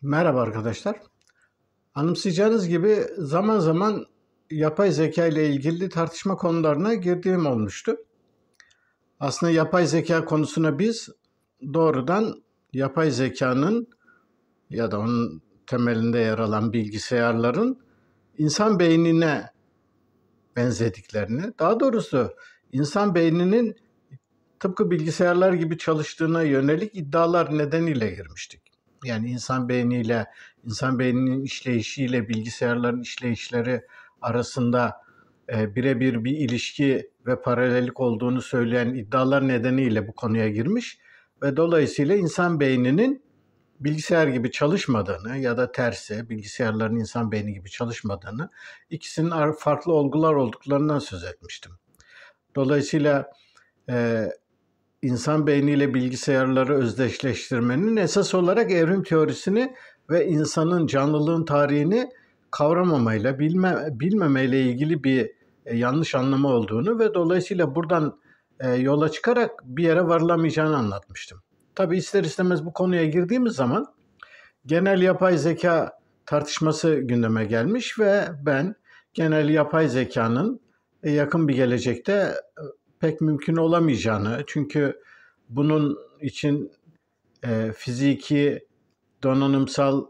Merhaba arkadaşlar. Anımsayacağınız gibi zaman zaman yapay zeka ile ilgili tartışma konularına girdiğim olmuştu. Aslında yapay zeka konusuna biz doğrudan yapay zekanın ya da onun temelinde yer alan bilgisayarların insan beynine benzediklerini, daha doğrusu insan beyninin tıpkı bilgisayarlar gibi çalıştığına yönelik iddialar nedeniyle girmiştik. Yani insan beyninin işleyişiyle bilgisayarların işleyişleri arasında birebir bir ilişki ve paralellik olduğunu söyleyen iddialar nedeniyle bu konuya girmiş ve dolayısıyla insan beyninin bilgisayar gibi çalışmadığını ya da tersi bilgisayarların insan beyni gibi çalışmadığını, ikisinin farklı olgular olduklarından söz etmiştim. Dolayısıyla insan beyniyle bilgisayarları özdeşleştirmenin esas olarak evrim teorisini ve insanın canlılığın tarihini kavramamayla, bilmemeyle ilgili bir yanlış anlama olduğunu ve dolayısıyla buradan yola çıkarak bir yere varılamayacağını anlatmıştım. Tabii ister istemez bu konuya girdiğimiz zaman genel yapay zeka tartışması gündeme gelmiş ve ben genel yapay zekanın yakın bir gelecekte pek mümkün olamayacağını, çünkü bunun için fiziki, donanımsal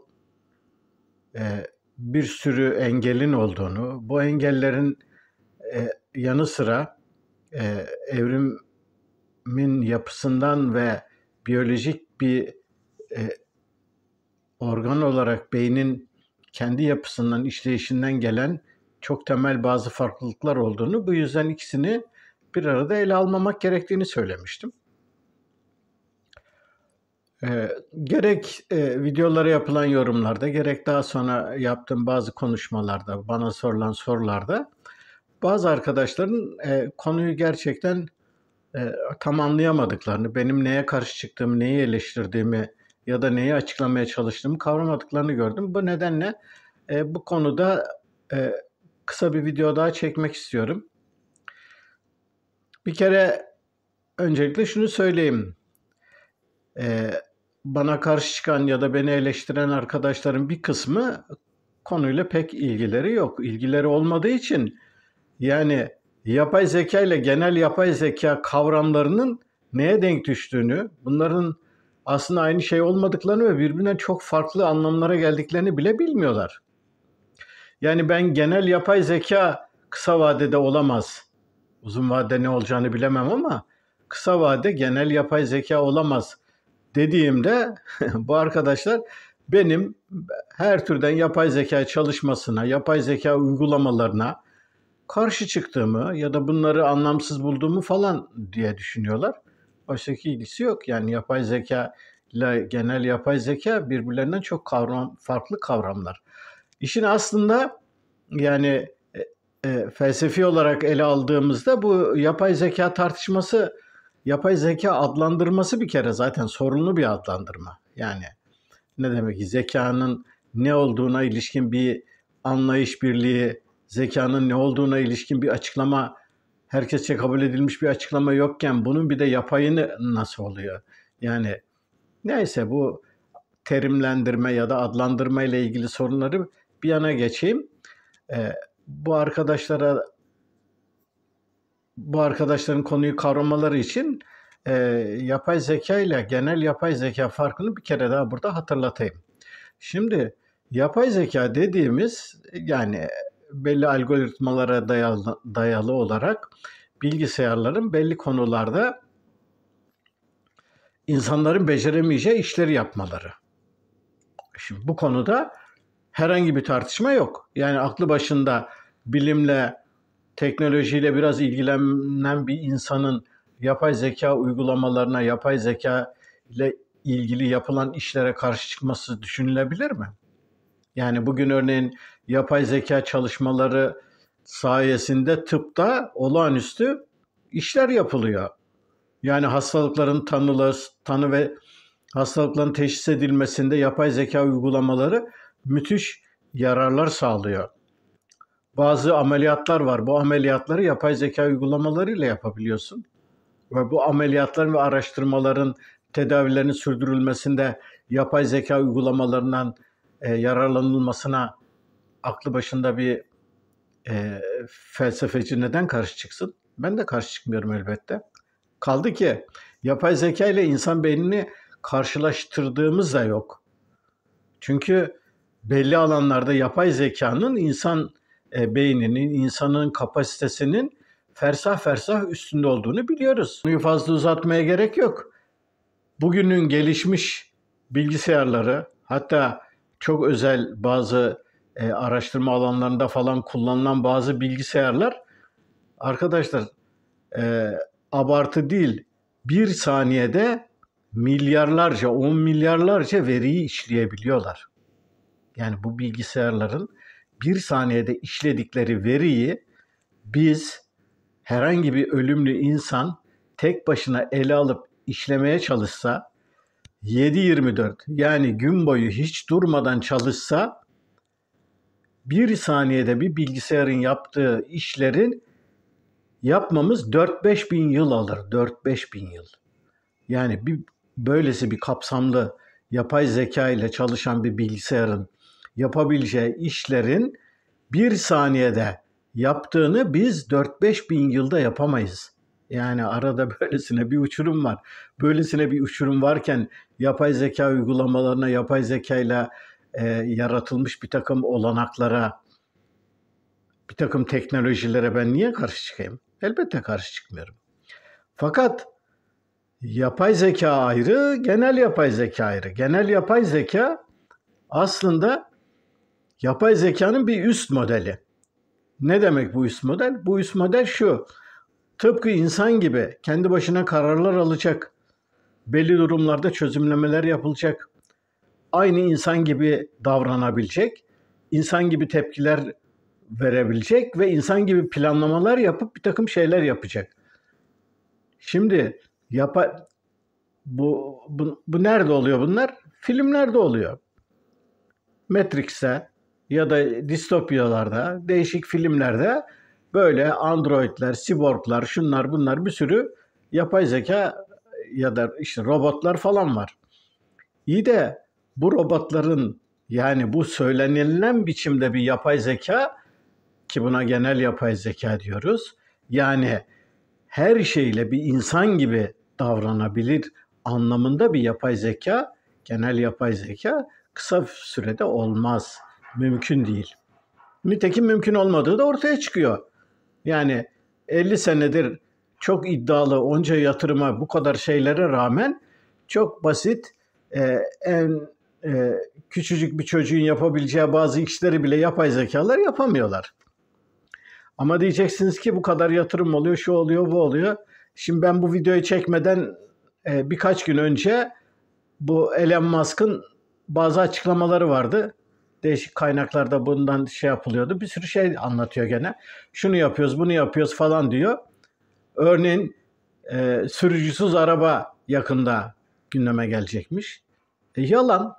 bir sürü engelin olduğunu, bu engellerin yanı sıra evrimin yapısından ve biyolojik bir organ olarak beynin kendi yapısından, işleyişinden gelen çok temel bazı farklılıklar olduğunu, bu yüzden ikisini bir arada ele almamak gerektiğini söylemiştim. Gerek videolara yapılan yorumlarda, gerek daha sonra yaptığım bazı konuşmalarda, bana sorulan sorularda bazı arkadaşların konuyu gerçekten tam anlayamadıklarını, benim neye karşı çıktığımı, neyi eleştirdiğimi ya da neyi açıklamaya çalıştığımı kavramadıklarını gördüm. Bu nedenle bu konuda kısa bir video daha çekmek istiyorum. Bir kere öncelikle şunu söyleyeyim. Bana karşı çıkan ya da beni eleştiren arkadaşların bir kısmı konuyla pek ilgileri yok. İlgileri olmadığı için yani yapay zeka ile genel yapay zeka kavramlarının neye denk düştüğünü, bunların aslında aynı şey olmadıklarını ve birbirinden çok farklı anlamlara geldiklerini bile bilmiyorlar. Yani ben genel yapay zeka kısa vadede olamaz. Uzun vadede ne olacağını bilemem ama kısa vade genel yapay zeka olamaz dediğimde bu arkadaşlar benim her türden yapay zeka çalışmasına, yapay zeka uygulamalarına karşı çıktığımı ya da bunları anlamsız bulduğumu falan diye düşünüyorlar. Oysa ki ilgisi yok. Yani yapay zeka ile genel yapay zeka birbirlerinden çok farklı kavramlar. İşin aslında yani felsefi olarak ele aldığımızda bu yapay zeka tartışması, yapay zeka adlandırması bir kere zaten sorunlu bir adlandırma. Yani ne demek ki zekanın ne olduğuna ilişkin bir anlayış birliği, zekanın ne olduğuna ilişkin bir açıklama, herkesçe kabul edilmiş bir açıklama yokken bunun bir de yapayını nasıl oluyor? Yani neyse, bu terimlendirme ya da adlandırma ile ilgili sorunları bir yana geçeyim. Bu arkadaşların konuyu kavramaları için yapay zeka ile genel yapay zeka farkını bir kere daha burada hatırlatayım. Şimdi yapay zeka dediğimiz, yani belli algoritmalara dayalı olarak bilgisayarların belli konularda insanların beceremeyeceği işleri yapmaları. Şimdi bu konuda herhangi bir tartışma yok. Yani aklı başında bilimle, teknolojiyle biraz ilgilenen bir insanın yapay zeka uygulamalarına, yapay zeka ile ilgili yapılan işlere karşı çıkması düşünülebilir mi? Yani bugün örneğin yapay zeka çalışmaları sayesinde tıpta olağanüstü işler yapılıyor. Yani hastalıkların tanı ve hastalıkların teşhis edilmesinde yapay zeka uygulamaları müthiş yararlar sağlıyor. Bazı ameliyatlar var. Bu ameliyatları yapay zeka uygulamalarıyla yapabiliyorsun. Ve bu ameliyatların ve araştırmaların tedavilerinin sürdürülmesinde yapay zeka uygulamalarından yararlanılmasına aklı başında bir felsefeci neden karşı çıksın? Ben de karşı çıkmıyorum elbette. Kaldı ki yapay zeka ile insan beynini karşılaştırdığımız da yok. Çünkü belli alanlarda yapay zekanın insan beyninin, insanın kapasitesinin fersah fersah üstünde olduğunu biliyoruz. Bunu fazla uzatmaya gerek yok. Bugünün gelişmiş bilgisayarları, hatta çok özel bazı araştırma alanlarında falan kullanılan bazı bilgisayarlar, arkadaşlar, abartı değil, bir saniyede milyarlarca, 10 milyarlarca veriyi işleyebiliyorlar. Yani bu bilgisayarların bir saniyede işledikleri veriyi biz, herhangi bir ölümlü insan tek başına ele alıp işlemeye çalışsa, 7/24 yani gün boyu hiç durmadan çalışsa, bir saniyede bir bilgisayarın yaptığı işlerin yapmamız 4-5 bin yıl alır. 4-5 bin yıl. Yani böylesi bir kapsamlı yapay zeka ile çalışan bir bilgisayarın yapabileceği işlerin bir saniyede yaptığını biz 4-5 bin yılda yapamayız. Yani arada böylesine bir uçurum var. Böylesine bir uçurum varken yapay zeka uygulamalarına, yapay zeka ile yaratılmış bir takım olanaklara, bir takım teknolojilere ben niye karşı çıkayım? Elbette karşı çıkmıyorum. Fakat yapay zeka ayrı, genel yapay zeka ayrı. Genel yapay zeka aslında yapay zekanın bir üst modeli. Ne demek bu üst model? Bu üst model şu: tıpkı insan gibi kendi başına kararlar alacak, belli durumlarda çözümlemeler yapılacak, aynı insan gibi davranabilecek, insan gibi tepkiler verebilecek ve insan gibi planlamalar yapıp bir takım şeyler yapacak. Şimdi bu nerede oluyor bunlar? Filmlerde oluyor. Matrix'te ya da distopyalarda, değişik filmlerde böyle androidler, siborglar, şunlar bunlar, bir sürü yapay zeka ya da işte robotlar falan var. İyi de bu robotların, yani bu söylenilen biçimde bir yapay zeka, ki buna genel yapay zeka diyoruz, yani her şeyle bir insan gibi davranabilir anlamında bir yapay zeka, genel yapay zeka kısa sürede olmaz. Mümkün değil. Nitekim mümkün olmadığı da ortaya çıkıyor. Yani 50 senedir çok iddialı, onca yatırıma, bu kadar şeylere rağmen çok basit, en küçücük bir çocuğun yapabileceği bazı işleri bile yapay zekalar yapamıyorlar. Ama diyeceksiniz ki bu kadar yatırım oluyor, şu oluyor, bu oluyor. Şimdi ben bu videoyu çekmeden birkaç gün önce bu Elon Musk'ın bazı açıklamaları vardı. Değişik kaynaklarda bundan yapılıyordu. Bir sürü şey anlatıyor gene. Şunu yapıyoruz, bunu yapıyoruz falan diyor. Örneğin sürücüsüz araba yakında gündeme gelecekmiş. Yalan.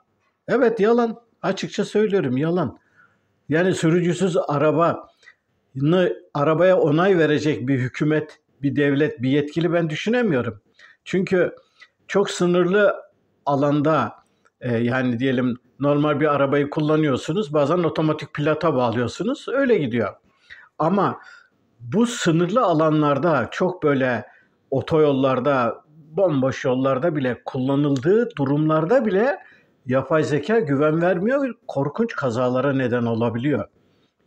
Evet, yalan. Açıkça söylüyorum, yalan. Yani sürücüsüz arabaya onay verecek bir hükümet, bir devlet, bir yetkili ben düşünemiyorum. Çünkü çok sınırlı alanda, yani diyelim normal bir arabayı kullanıyorsunuz, bazen otomatik pilota bağlıyorsunuz, öyle gidiyor. Ama bu sınırlı alanlarda, çok böyle otoyollarda, bomboş yollarda bile kullanıldığı durumlarda bile yapay zeka güven vermiyor, korkunç kazalara neden olabiliyor.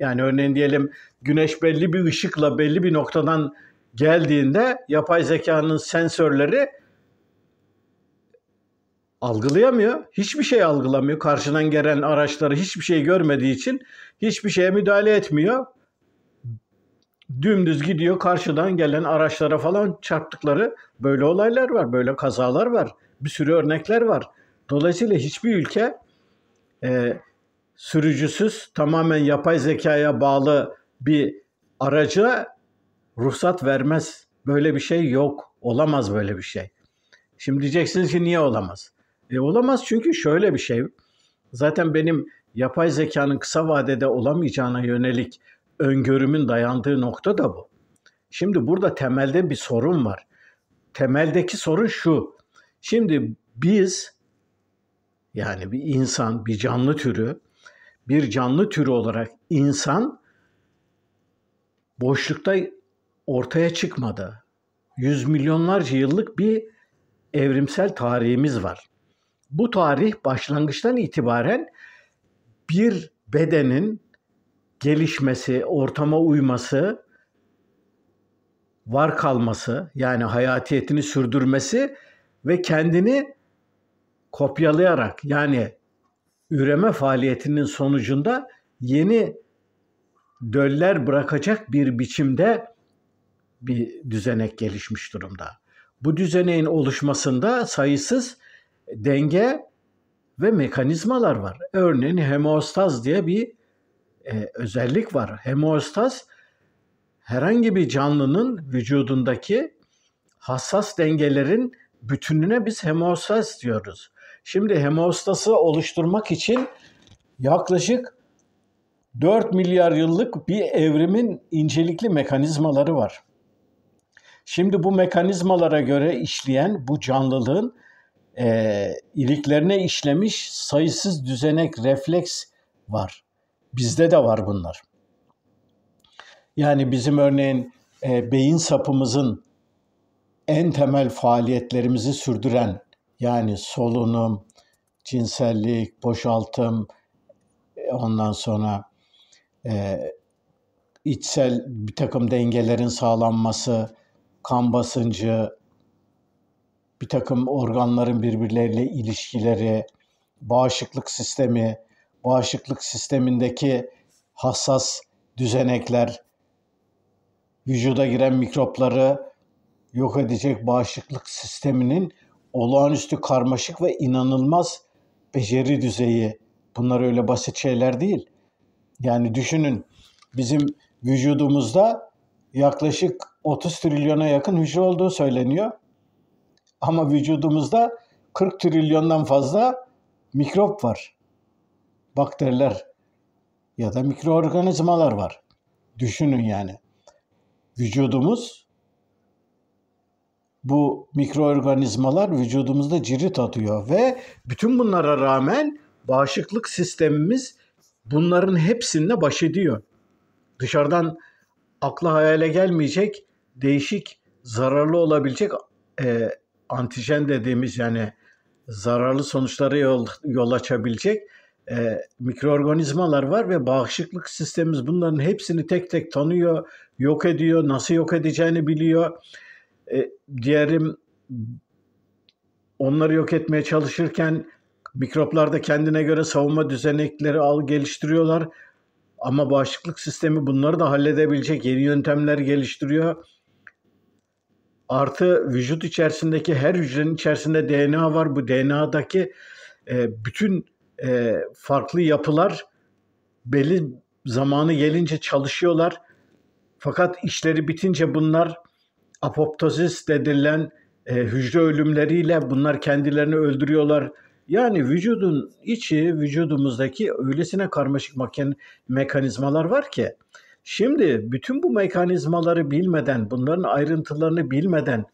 Yani örneğin diyelim güneş belli bir ışıkla belli bir noktadan geldiğinde yapay zekanın sensörleri algılayamıyor. Hiçbir şey algılamıyor. Karşıdan gelen araçları hiçbir şey görmediği için hiçbir şeye müdahale etmiyor. Dümdüz gidiyor, karşıdan gelen araçlara falan çarptıkları böyle olaylar var, böyle kazalar var. Bir sürü örnekler var. Dolayısıyla hiçbir ülke sürücüsüz, tamamen yapay zekaya bağlı bir araca ruhsat vermez. Böyle bir şey yok. Olamaz böyle bir şey. Şimdi diyeceksiniz ki niye olamaz? Olamaz çünkü şöyle bir şey. Zaten benim yapay zekanın kısa vadede olamayacağına yönelik öngörümün dayandığı nokta da bu. Şimdi burada temelde bir sorun var. Temeldeki sorun şu: şimdi biz yani bir insan, bir canlı türü olarak insan boşlukta ortaya çıkmadı. Yüz milyonlarca yıllık bir evrimsel tarihimiz var. Bu tarih başlangıçtan itibaren bir bedenin gelişmesi, ortama uyması, var kalması, yani hayatiyetini sürdürmesi ve kendini kopyalayarak, yani üreme faaliyetinin sonucunda yeni döller bırakacak bir biçimde bir düzenek gelişmiş durumda. Bu düzeneğin oluşmasında sayısız denge ve mekanizmalar var. Örneğin homeostaz diye bir özellik var. Homeostaz, herhangi bir canlının vücudundaki hassas dengelerin bütününe biz homeostaz diyoruz. Şimdi homeostazı oluşturmak için yaklaşık 4 milyar yıllık bir evrimin incelikli mekanizmaları var. Şimdi bu mekanizmalara göre işleyen bu canlılığın iliklerine işlemiş sayısız düzenek, refleks var. Bizde de var bunlar. Yani bizim örneğin beyin sapımızın en temel faaliyetlerimizi sürdüren, yani solunum, cinsellik, boşaltım, ondan sonra içsel bir takım dengelerin sağlanması, kan basıncı, bir takım organların birbirleriyle ilişkileri, bağışıklık sistemindeki hassas düzenekler, vücuda giren mikropları yok edecek bağışıklık sisteminin olağanüstü karmaşık ve inanılmaz beceri düzeyi. Bunlar öyle basit şeyler değil. Yani düşünün, bizim vücudumuzda yaklaşık 30 trilyona yakın hücre olduğu söyleniyor. Ama vücudumuzda 40 trilyondan fazla mikrop var. Bakteriler ya da mikroorganizmalar var. Düşünün yani. Vücudumuz, bu mikroorganizmalar vücudumuzda cirit atıyor ve bütün bunlara rağmen bağışıklık sistemimiz bunların hepsinde baş ediyor. Dışarıdan akla hayale gelmeyecek, değişik, zararlı olabilecek antijen dediğimiz, yani zararlı sonuçlara yol açabilecek mikroorganizmalar var ve bağışıklık sistemimiz bunların hepsini tek tek tanıyor, yok ediyor, nasıl yok edeceğini biliyor. Diğerim, onları yok etmeye çalışırken mikroplar da kendine göre savunma düzenekleri geliştiriyorlar. Ama bağışıklık sistemi bunları da halledebilecek yeni yöntemler geliştiriyor. Artı vücut içerisindeki her hücrenin içerisinde DNA var. Bu DNA'daki bütün farklı yapılar belli zamanı gelince çalışıyorlar. Fakat işleri bitince bunlar apoptozis denilen hücre ölümleriyle bunlar kendilerini öldürüyorlar. Yani vücudun içi, vücudumuzdaki öylesine karmaşık mekanizmalar var ki, şimdi bütün bu mekanizmaları bilmeden, bunların ayrıntılarını bilmeden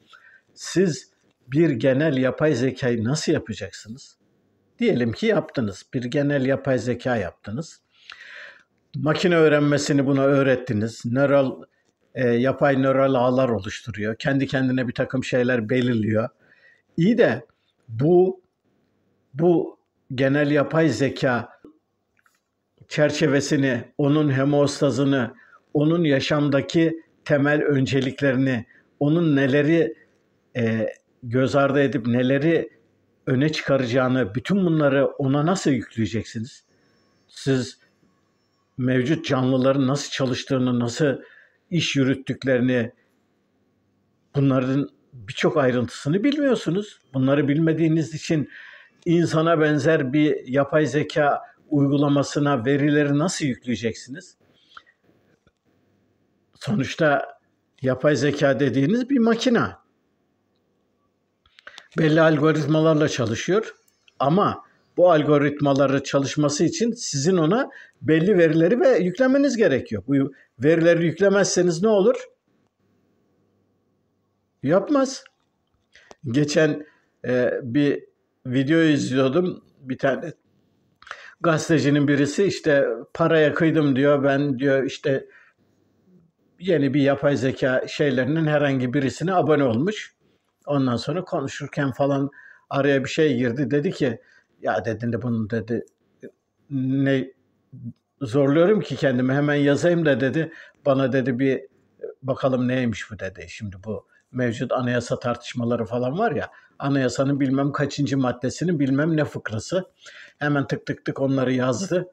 siz bir genel yapay zekayı nasıl yapacaksınız? Diyelim ki yaptınız, bir genel yapay zeka yaptınız. Makine öğrenmesini buna öğrettiniz. Yapay nöral ağlar oluşturuyor. Kendi kendine bir takım şeyler belirliyor. İyi de bu genel yapay zeka çerçevesini, onun homeostazını, onun yaşamdaki temel önceliklerini, onun neleri göz ardı edip neleri öne çıkaracağını, bütün bunları ona nasıl yükleyeceksiniz? Siz mevcut canlıların nasıl çalıştığını, nasıl iş yürüttüklerini, bunların birçok ayrıntısını bilmiyorsunuz. Bunları bilmediğiniz için insana benzer bir yapay zeka uygulamasına verileri nasıl yükleyeceksiniz? Sonuçta yapay zeka dediğiniz bir makine. Belli algoritmalarla çalışıyor ama bu algoritmaları çalışması için sizin ona belli verileri yüklemeniz gerekiyor. Bu verileri yüklemezseniz ne olur? Yapmaz. Geçen bir video izliyordum. Bir tane gazetecinin birisi işte paraya kıydım diyor. Ben diyor işte yeni bir yapay zeka şeylerinin herhangi birisine abone olmuş. Ondan sonra konuşurken falan araya bir şey girdi. Dedi ki ya dedi de bunu dedi ne zorluyorum ki kendimi hemen yazayım da dedi bana dedi bir bakalım neymiş bu dedi. Şimdi bu mevcut anayasa tartışmaları falan var ya anayasanın bilmem kaçıncı maddesinin bilmem ne fıkrası. Hemen tık tık tık onları yazdı.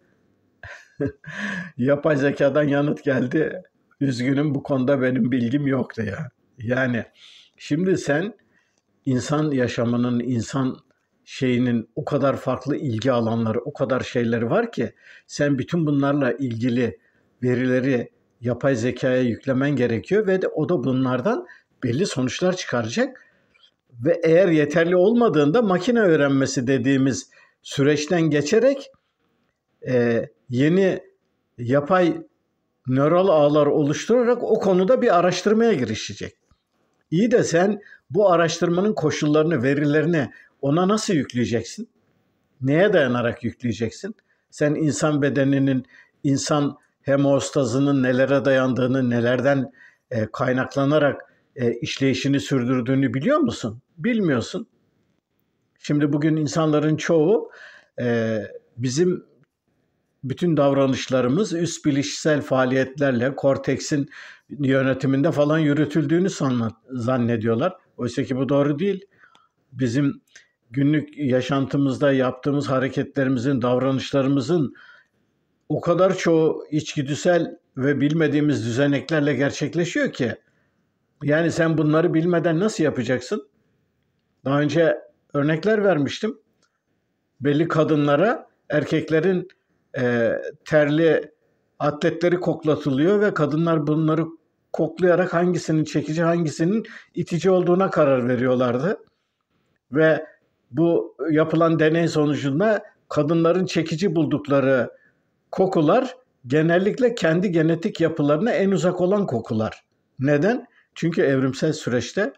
Yapay zekadan yanıt geldi. Üzgünüm bu konuda benim bilgim yoktu ya. Yani şimdi sen insan yaşamının, insan şeyinin o kadar farklı ilgi alanları, o kadar şeyleri var ki sen bütün bunlarla ilgili verileri yapay zekaya yüklemen gerekiyor ve de o da bunlardan belli sonuçlar çıkaracak ve eğer yeterli olmadığında makine öğrenmesi dediğimiz süreçten geçerek yeni yapay nöral ağlar oluşturarak o konuda bir araştırmaya girişecek. İyi de sen bu araştırmanın koşullarını, verilerini ona nasıl yükleyeceksin? Neye dayanarak yükleyeceksin? Sen insan bedeninin, insan hemeostazının nelere dayandığını, nelerden kaynaklanarak işleyişini sürdürdüğünü biliyor musun? Bilmiyorsun. Şimdi bugün insanların çoğu bizim bütün davranışlarımız üst bilişsel faaliyetlerle, korteksin yönetiminde falan yürütüldüğünü zannediyorlar. Oysa ki bu doğru değil. Bizim günlük yaşantımızda yaptığımız hareketlerimizin, davranışlarımızın o kadar çoğu içgüdüsel ve bilmediğimiz düzeneklerle gerçekleşiyor ki. Yani sen bunları bilmeden nasıl yapacaksın? Daha önce örnekler vermiştim. Belli kadınlara erkeklerin terli atletleri koklatılıyor ve kadınlar bunları koklayarak hangisinin çekici hangisinin itici olduğuna karar veriyorlardı. Ve bu yapılan deney sonucunda kadınların çekici buldukları kokular genellikle kendi genetik yapılarına en uzak olan kokular. Neden? Çünkü evrimsel süreçte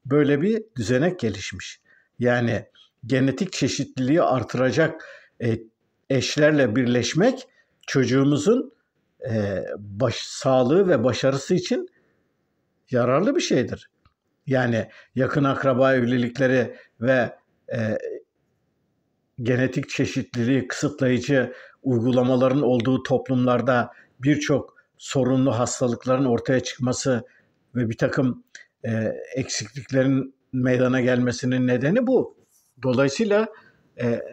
böyle bir düzenek gelişmiş. Yani genetik çeşitliliği artıracak eşlerle birleşmek çocuğumuzun sağlığı ve başarısı için yararlı bir şeydir. Yani yakın akraba evlilikleri ve genetik çeşitliliği kısıtlayıcı uygulamaların olduğu toplumlarda birçok sorunlu hastalıkların ortaya çıkması ve bir takım eksikliklerin meydana gelmesinin nedeni bu. Dolayısıyla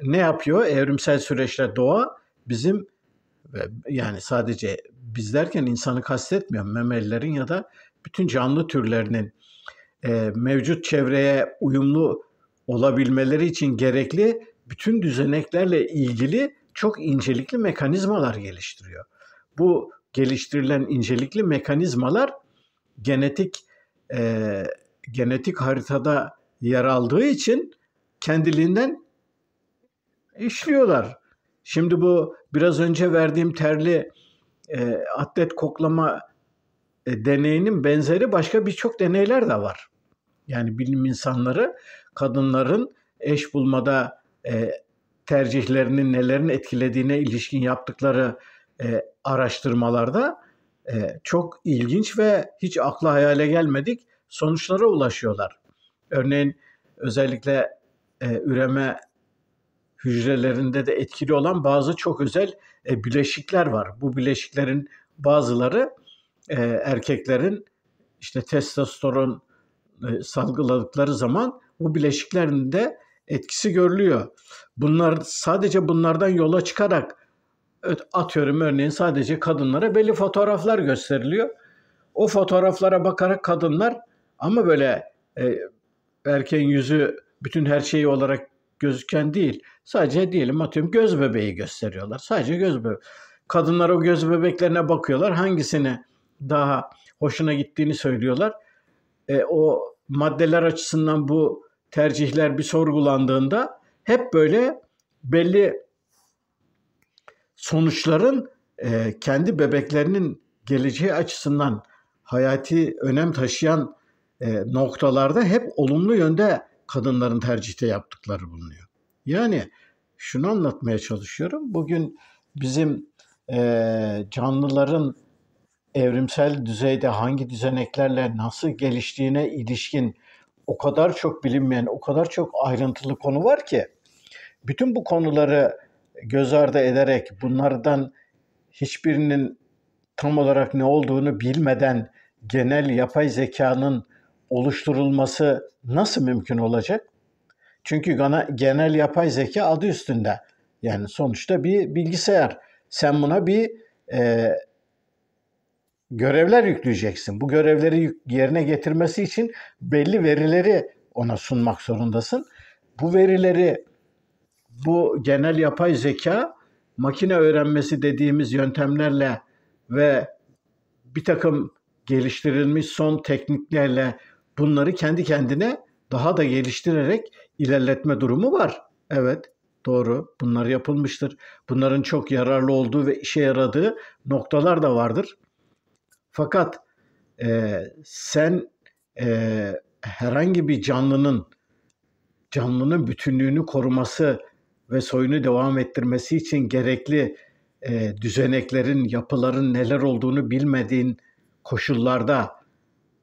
ne yapıyor? Evrimsel süreçte doğa bizim yani sadece biz derken insanı kastetmiyorum. Memelilerin ya da bütün canlı türlerinin mevcut çevreye uyumlu olabilmeleri için gerekli bütün düzeneklerle ilgili çok incelikli mekanizmalar geliştiriyor. Bu geliştirilen incelikli mekanizmalar genetik haritada yer aldığı için kendiliğinden işliyorlar. Şimdi bu biraz önce verdiğim terli atlet koklama deneyinin benzeri başka birçok deneyler de var. Yani bilim insanları kadınların eş bulmada tercihlerinin nelerin etkilediğine ilişkin yaptıkları araştırmalarda çok ilginç ve hiç akla hayale gelmedik sonuçlara ulaşıyorlar. Örneğin özellikle üreme hücrelerinde de etkili olan bazı çok özel bileşikler var. Bu bileşiklerin bazıları erkeklerin işte testosteron salgıladıkları zaman bu bileşiklerin de etkisi görülüyor. Sadece bunlardan yola çıkarak atıyorum örneğin sadece kadınlara belli fotoğraflar gösteriliyor. O fotoğraflara bakarak kadınlar ama böyle erkeğin yüzü bütün her şeyi olarak gözüken değil. Sadece diyelim atıyorum göz bebeği gösteriyorlar. Sadece göz bebeği. Kadınlar o göz bebeklerine bakıyorlar. Hangisini daha hoşuna gittiğini söylüyorlar. O maddeler açısından bu tercihler bir sorgulandığında hep böyle belli sonuçların kendi bebeklerinin geleceği açısından hayati önem taşıyan noktalarda hep olumlu yönde kadınların tercihte yaptıkları bulunuyor. Yani şunu anlatmaya çalışıyorum. Bugün bizim canlıların evrimsel düzeyde hangi düzeneklerle nasıl geliştiğine ilişkin o kadar çok bilinmeyen, o kadar çok ayrıntılı konu var ki bütün bu konuları göz ardı ederek bunlardan hiçbirinin tam olarak ne olduğunu bilmeden genel yapay zekanın oluşturulması nasıl mümkün olacak? Çünkü genel yapay zeka adı üstünde. Yani sonuçta bir bilgisayar. Sen buna bir e, görevler yükleyeceksin. Bu görevleri yerine getirmesi için belli verileri ona sunmak zorundasın. Bu verileri bu genel yapay zeka makine öğrenmesi dediğimiz yöntemlerle ve bir takım geliştirilmiş son tekniklerle bunları kendi kendine daha da geliştirerek ilerletme durumu var. Evet, doğru. Bunlar yapılmıştır. Bunların çok yararlı olduğu ve işe yaradığı noktalar da vardır. Fakat sen herhangi bir canlının bütünlüğünü koruması ve soyunu devam ettirmesi için gerekli düzeneklerin, yapıların neler olduğunu bilmediğin koşullarda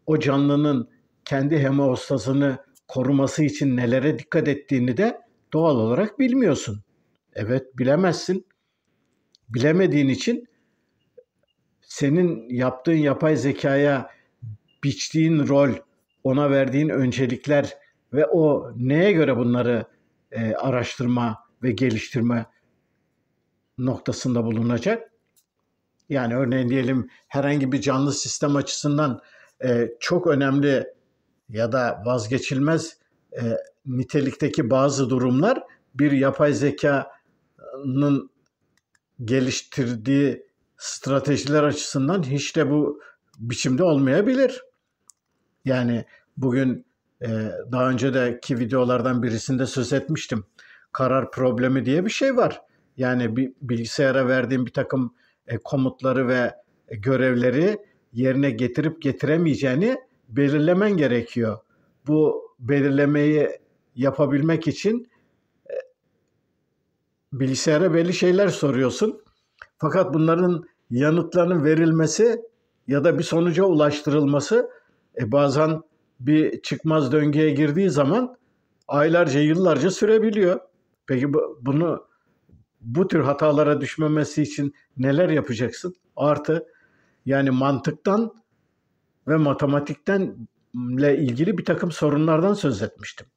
o canlının kendi homeostasını koruması için nelere dikkat ettiğini de doğal olarak bilmiyorsun. Evet, bilemezsin. Bilemediğin için senin yaptığın yapay zekaya biçtiğin rol, ona verdiğin öncelikler ve o neye göre bunları araştırma ve geliştirme noktasında bulunacak. Yani örneğin diyelim herhangi bir canlı sistem açısından çok önemli ya da vazgeçilmez nitelikteki bazı durumlar bir yapay zekanın geliştirdiği stratejiler açısından hiç de bu biçimde olmayabilir. Yani bugün daha önceki videolardan birisinde söz etmiştim. Karar problemi diye bir şey var. Yani bir bilgisayara verdiğim bir takım komutları ve görevleri yerine getirip getiremeyeceğini belirlemen gerekiyor. Bu belirlemeyi yapabilmek için bilgisayara belli şeyler soruyorsun. Fakat bunların yanıtlarının verilmesi ya da bir sonuca ulaştırılması bazen bir çıkmaz döngüye girdiği zaman aylarca, yıllarca sürebiliyor. Peki bu tür hatalara düşmemesi için neler yapacaksın? Artı yani mantıktan ve matematikten ilgili bir takım sorunlardan söz etmiştim.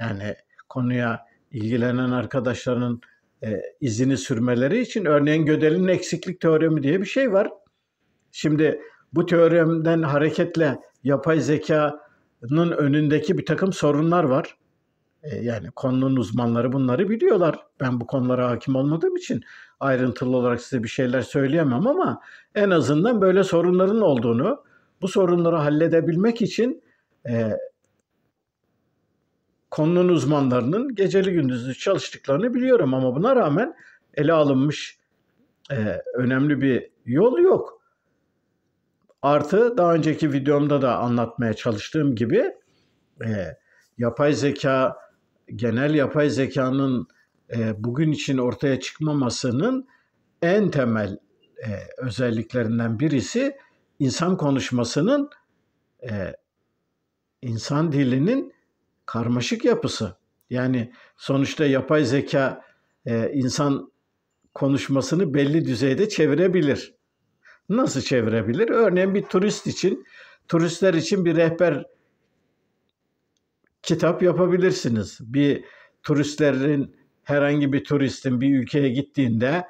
Yani konuya ilgilenen arkadaşların izini sürmeleri için örneğin Gödel'in eksiklik teoremi diye bir şey var. Şimdi bu teoremden hareketle yapay zekanın önündeki bir takım sorunlar var. Yani konunun uzmanları bunları biliyorlar. Ben bu konulara hakim olmadığım için ayrıntılı olarak size bir şeyler söyleyemem ama en azından böyle sorunların olduğunu, bu sorunları halledebilmek için konunun uzmanlarının geceli gündüzlü çalıştıklarını biliyorum ama buna rağmen ele alınmış önemli bir yol yok. Artı daha önceki videomda da anlatmaya çalıştığım gibi yapay zeka, genel yapay zekanın bugün için ortaya çıkmamasının en temel özelliklerinden birisi insan konuşmasının, insan dilinin karmaşık yapısı. Yani sonuçta yapay zeka insan konuşmasını belli düzeyde çevirebilir. Nasıl çevirebilir? Örneğin bir turistler için bir rehber kitap yapabilirsiniz. Herhangi bir turistin bir ülkeye gittiğinde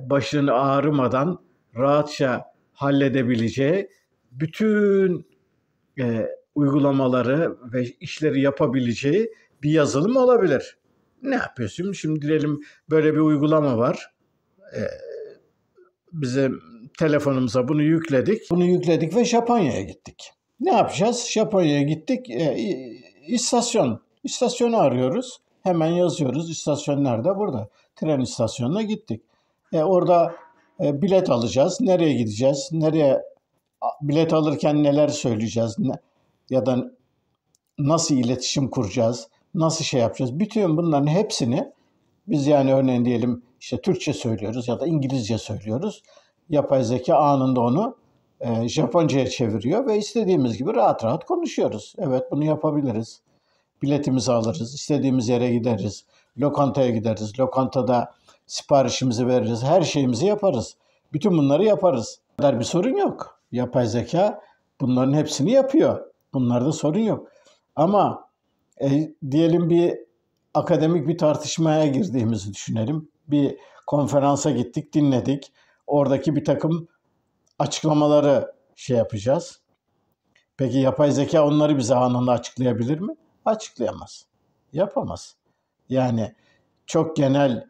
başını ağrımadan rahatça halledebileceği bütün uygulamaları ve işleri yapabileceği bir yazılım olabilir. Ne yapıyorsun? Şimdi diyelim böyle bir uygulama var. Bizim telefonumuza bunu yükledik. Bunu yükledik ve Japonya'ya gittik. Ne yapacağız? Japonya'ya gittik. İstasyonu arıyoruz. Hemen yazıyoruz. İstasyon nerede? Burada. Tren istasyonuna gittik. Orada bilet alacağız. Nereye gideceğiz? Bilet alırken neler söyleyeceğiz? Ya da nasıl iletişim kuracağız? Nasıl şey yapacağız? Bütün bunların hepsini Biz yani örneğin diyelim işte Türkçe söylüyoruz ya da İngilizce söylüyoruz. Yapay zeka anında onu Japonca'ya çeviriyor ve istediğimiz gibi rahat rahat konuşuyoruz. Evet, bunu yapabiliriz. Biletimizi alırız, istediğimiz yere gideriz, lokantaya gideriz, lokantada siparişimizi veririz, her şeyimizi yaparız. Bütün bunları yaparız. Bir sorun yok. Yapay zeka bunların hepsini yapıyor. Bunlarda sorun yok. Ama diyelim bir akademik bir tartışmaya girdiğimizi düşünelim. Bir konferansa gittik, dinledik. Oradaki bir takım açıklamaları yapacağız. Peki yapay zeka onları bize anında açıklayabilir mi? Açıklayamaz. Yapamaz. Yani çok genel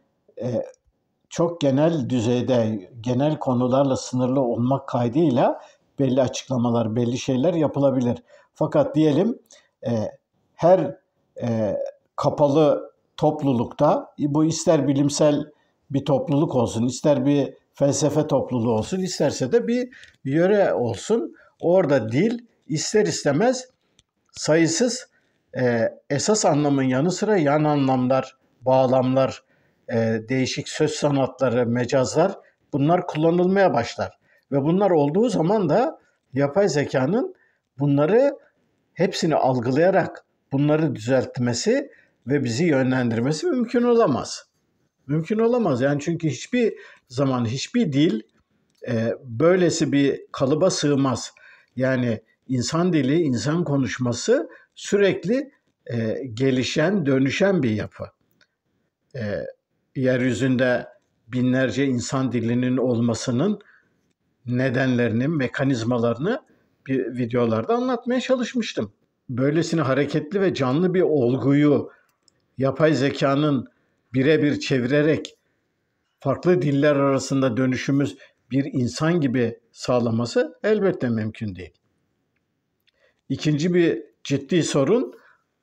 çok genel düzeyde, genel konularla sınırlı olmak kaydıyla belli açıklamalar, belli şeyler yapılabilir. Fakat diyelim her kapalı toplulukta, bu ister bilimsel bir topluluk olsun, ister bir felsefe topluluğu olsun, isterse de bir yöre olsun, orada dil ister istemez sayısız esas anlamın yanı sıra yan anlamlar, bağlamlar, değişik söz sanatları, mecazlar, bunlar kullanılmaya başlar. Ve bunlar olduğu zaman da yapay zekanın bunları hepsini algılayarak bunları düzeltmesi ve bizi yönlendirmesi mümkün olamaz. Mümkün olamaz. Yani çünkü hiçbir zaman hiçbir dil böylesi bir kalıba sığmaz. Yani insan dili, insan konuşması sürekli gelişen, dönüşen bir yapı. Yeryüzünde binlerce insan dilinin olmasının nedenlerini, mekanizmalarını bir videolarda anlatmaya çalışmıştım. Böylesine hareketli ve canlı bir olguyu yapay zekanın birebir çevirerek farklı diller arasında dönüşümüz bir insan gibi sağlaması elbette mümkün değil. İkinci bir ciddi sorun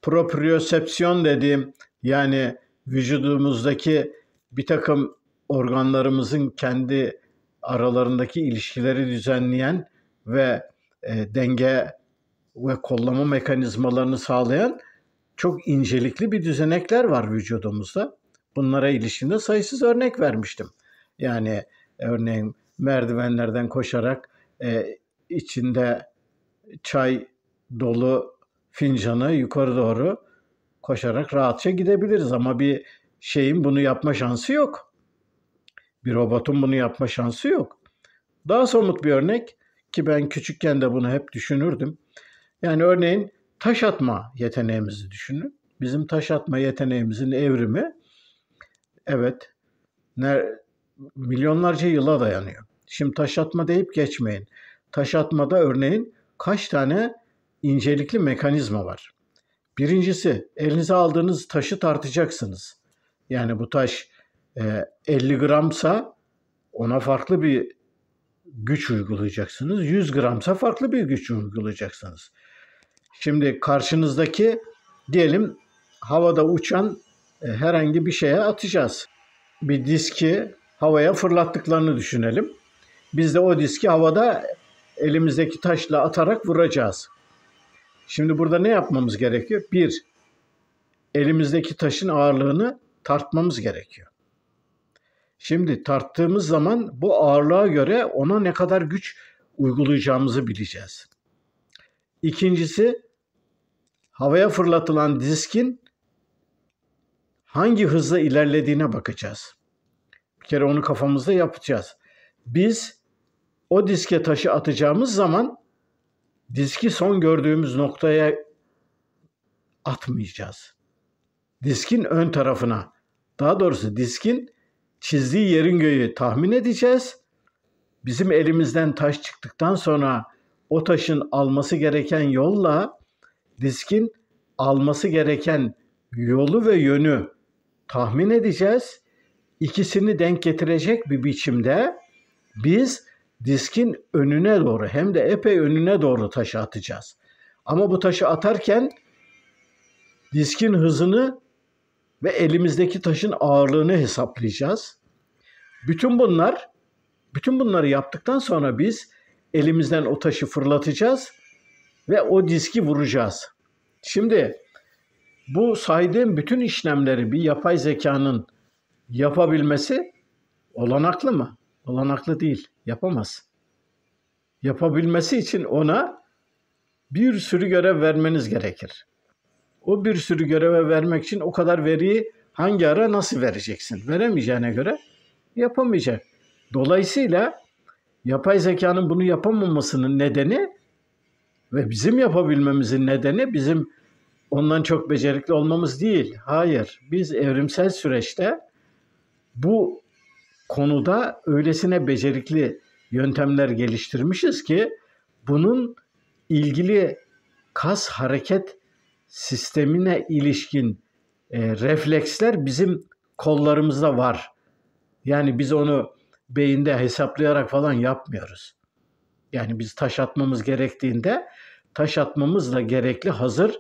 propriosepsiyon dediğim, yani vücudumuzdaki bir takım organlarımızın kendi aralarındaki ilişkileri düzenleyen ve denge ve kollama mekanizmalarını sağlayan çok incelikli bir düzenekler var vücudumuzda. Bunlara ilişkinde sayısız örnek vermiştim. Yani örneğin merdivenlerden koşarak içinde çay dolu fincanı yukarı doğru koşarak rahatça gidebiliriz. Ama bir şeyin bunu yapma şansı yok. Bir robotun bunu yapma şansı yok. Daha somut bir örnek ki ben küçükken de bunu hep düşünürdüm. Yani örneğin taş atma yeteneğimizi düşünün. Bizim taş atma yeteneğimizin evrimi evet milyonlarca yıla dayanıyor. Şimdi taş atma deyip geçmeyin. Taş atmada örneğin kaç tane incelikli mekanizma var. Birincisi, elinize aldığınız taşı tartacaksınız. Yani bu taş 50 gramsa ona farklı bir güç uygulayacaksınız. 100 gramsa farklı bir güç uygulayacaksınız. Şimdi karşınızdaki diyelim havada uçan herhangi bir şeye atacağız. Bir diski havaya fırlattıklarını düşünelim. Biz de o diski havada elimizdeki taşla atarak vuracağız. Şimdi burada ne yapmamız gerekiyor? Bir, elimizdeki taşın ağırlığını tartmamız gerekiyor. Şimdi tarttığımız zaman bu ağırlığa göre ona ne kadar güç uygulayacağımızı bileceğiz. İkincisi, havaya fırlatılan diskin hangi hızla ilerlediğine bakacağız. Bir kere onu kafamızda yapacağız. Biz o diske taşı atacağımız zaman diski son gördüğümüz noktaya atmayacağız. Diskin ön tarafına, daha doğrusu diskin çizdiği yerin göğü tahmin edeceğiz. Bizim elimizden taş çıktıktan sonra o taşın alması gereken yolla diskin alması gereken yolu ve yönü tahmin edeceğiz. İkisini denk getirecek bir biçimde biz diskin önüne doğru, hem de epey önüne doğru taşı atacağız. Ama bu taşı atarken diskin hızını ve elimizdeki taşın ağırlığını hesaplayacağız. Bütün bunları yaptıktan sonra biz elimizden o taşı fırlatacağız ve o diski vuracağız. Şimdi bu saydığım bütün işlemleri bir yapay zekanın Yapabilmesi olanaklı mı? Olanaklı değil. Yapamaz. Yapabilmesi için ona bir sürü görev vermeniz gerekir. O bir sürü göreve vermek için o kadar veriyi hangi ara nasıl vereceksin? Veremeyeceğine göre yapamayacak. Dolayısıyla yapay zekanın bunu yapamamasının nedeni ve bizim yapabilmemizin nedeni bizim ondan çok becerikli olmamız değil. Hayır, biz evrimsel süreçte bu konuda öylesine becerikli yöntemler geliştirmişiz ki bunun ilgili kas hareket sistemine ilişkin refleksler bizim kollarımızda var. Yani biz onu beyinde hesaplayarak falan yapmıyoruz. Yani biz taş atmamız gerektiğinde taş atmamızla gerekli hazır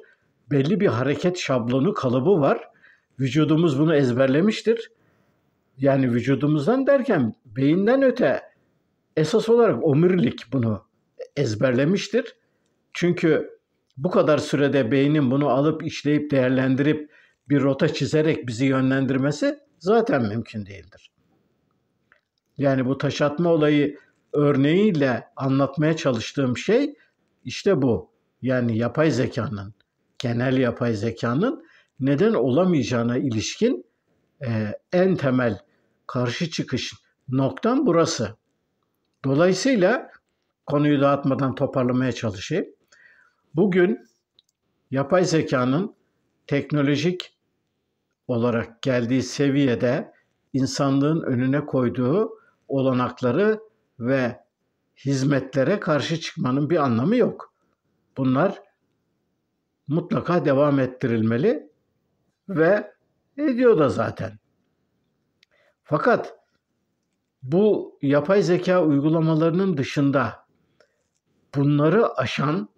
belli bir hareket şablonu, kalıbı var. Vücudumuz bunu ezberlemiştir. Yani vücudumuzdan derken beyinden öte esas olarak omurilik bunu ezberlemiştir. Çünkü bu kadar sürede beynin bunu alıp işleyip değerlendirip bir rota çizerek bizi yönlendirmesi zaten mümkün değildir. Yani bu taş atma olayı örneğiyle anlatmaya çalıştığım şey işte bu. Yani yapay zekanın, genel yapay zekanın neden olamayacağına ilişkin en temel karşı çıkış noktam burası. Dolayısıyla konuyu dağıtmadan toparlamaya çalışayım. Bugün yapay zekanın teknolojik olarak geldiği seviyede insanlığın önüne koyduğu olanakları ve hizmetlere karşı çıkmanın bir anlamı yok. Bunlar mutlaka devam ettirilmeli ve ediyor da zaten. Fakat bu yapay zeka uygulamalarının dışında bunları aşan,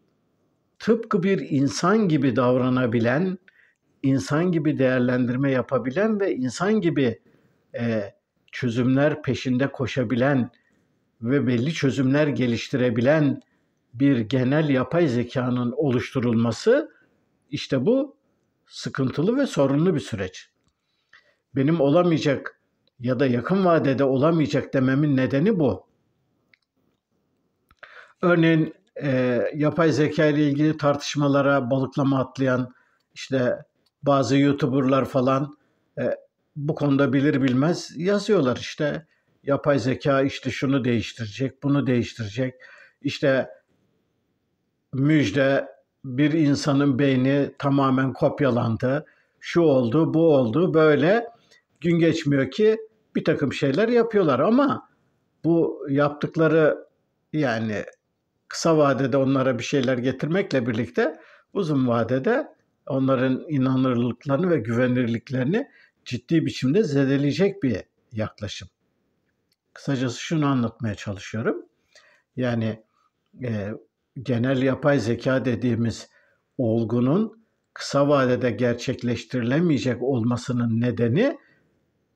tıpkı bir insan gibi davranabilen, insan gibi değerlendirme yapabilen ve insan gibi çözümler peşinde koşabilen ve belli çözümler geliştirebilen bir genel yapay zekanın oluşturulması işte bu sıkıntılı ve sorunlu bir süreç. Benim olamayacak ya da yakın vadede olamayacak dememin nedeni bu. Örneğin yapay zeka ile ilgili tartışmalara balıklama atlayan işte bazı YouTuber'lar falan bu konuda bilir bilmez yazıyorlar işte yapay zeka işte şunu değiştirecek, bunu değiştirecek. İşte müjde bir insanın beyni tamamen kopyalandı. Şu oldu, bu oldu böyle gün geçmiyor ki bir takım şeyler yapıyorlar ama bu yaptıkları yani kısa vadede onlara bir şeyler getirmekle birlikte uzun vadede onların inanırlıklarını ve güvenirliklerini ciddi biçimde zedeleyecek bir yaklaşım. Kısacası şunu anlatmaya çalışıyorum. Yani genel yapay zeka dediğimiz olgunun kısa vadede gerçekleştirilemeyecek olmasının nedeni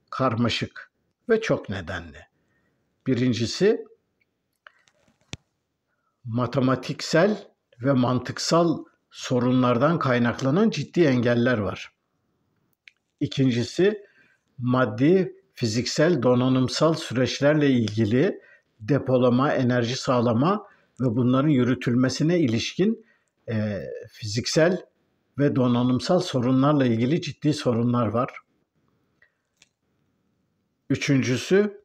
karmaşık ve çok nedenli. Birincisi matematiksel ve mantıksal sorunlardan kaynaklanan ciddi engeller var. İkincisi maddi, fiziksel, donanımsal süreçlerle ilgili depolama, enerji sağlama ve bunların yürütülmesine ilişkin fiziksel ve donanımsal sorunlarla ilgili ciddi sorunlar var. Üçüncüsü,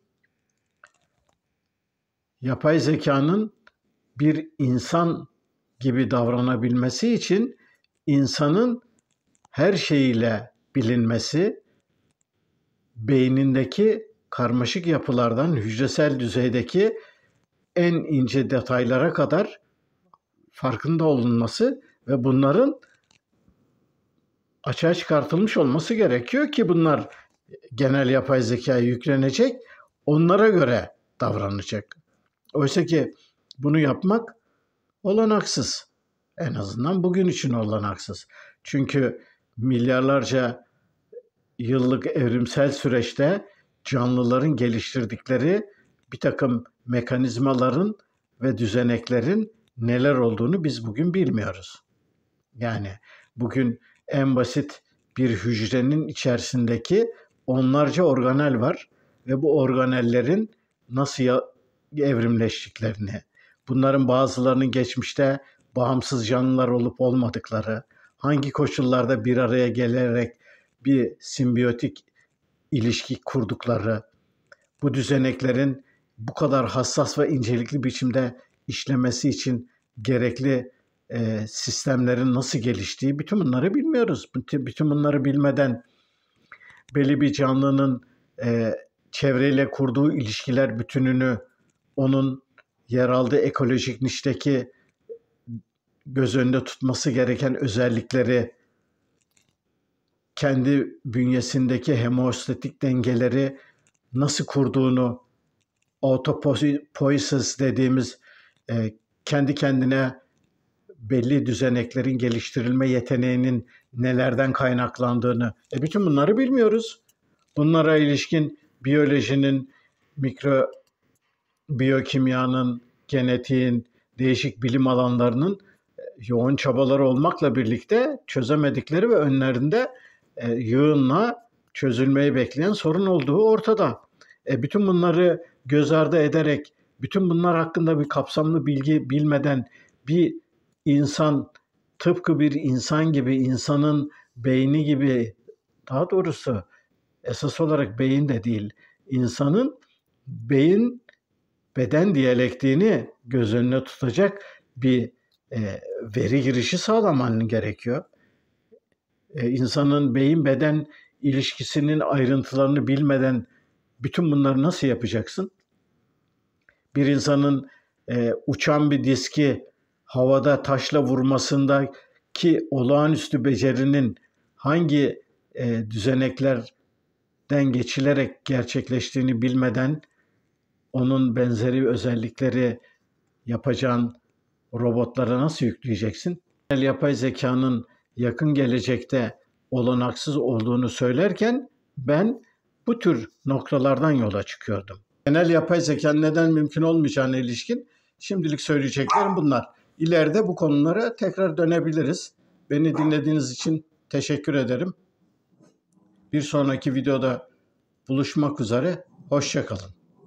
yapay zekanın bir insan gibi davranabilmesi için insanın her şeyiyle bilinmesi, beynindeki karmaşık yapılardan hücresel düzeydeki en ince detaylara kadar farkında olunması ve bunların açığa çıkartılmış olması gerekiyor ki bunlar genel yapay zekaya yüklenecek, onlara göre davranacak. Oysa ki bunu yapmak olanaksız. En azından bugün için olanaksız. Çünkü milyarlarca yıllık evrimsel süreçte canlıların geliştirdikleri bir takım mekanizmaların ve düzeneklerin neler olduğunu biz bugün bilmiyoruz. Yani bugün en basit bir hücrenin içerisindeki onlarca organel var ve bu organellerin nasıl evrimleştiklerini, bunların bazılarının geçmişte bağımsız canlılar olup olmadıkları, hangi koşullarda bir araya gelerek bir simbiyotik ilişki kurdukları, bu düzeneklerin bu kadar hassas ve incelikli biçimde işlemesi için gerekli sistemlerin nasıl geliştiği, bütün bunları bilmiyoruz. Bütün bunları bilmeden belli bir canlının çevreyle kurduğu ilişkiler bütününü, onun yer aldığı ekolojik nişteki göz önünde tutması gereken özellikleri, kendi bünyesindeki hemostatik dengeleri nasıl kurduğunu, autopoiesis dediğimiz kendi kendine belli düzeneklerin geliştirilme yeteneğinin nelerden kaynaklandığını, bütün bunları bilmiyoruz. Bunlara ilişkin biyolojinin, biyokimyanın, genetiğin, değişik bilim alanlarının yoğun çabaları olmakla birlikte çözemedikleri ve önlerinde yığınla çözülmeyi bekleyen sorun olduğu ortada. Bütün bunları göz ardı ederek, bütün bunlar hakkında bir kapsamlı bilgi bilmeden bir insan tıpkı bir insan gibi, insanın beyni gibi, daha doğrusu esas olarak beyin de değil, insanın beyin beden diyalektiğini göz önüne tutacak bir veri girişi sağlaman gerekiyor. İnsanın beyin beden ilişkisinin ayrıntılarını bilmeden bütün bunları nasıl yapacaksın? Bir insanın uçan bir diski havada taşla vurmasındaki olağanüstü becerinin hangi düzeneklerden geçilerek gerçekleştiğini bilmeden onun benzeri özellikleri yapacağın robotlara nasıl yükleyeceksin? Yapay zekanın yakın gelecekte olanaksız olduğunu söylerken ben bu tür noktalardan yola çıkıyordum. Genel yapay zekanın neden mümkün olmayacağına ilişkin şimdilik söyleyeceklerim bunlar. İleride bu konulara tekrar dönebiliriz. Beni dinlediğiniz için teşekkür ederim. Bir sonraki videoda buluşmak üzere. Hoşça kalın.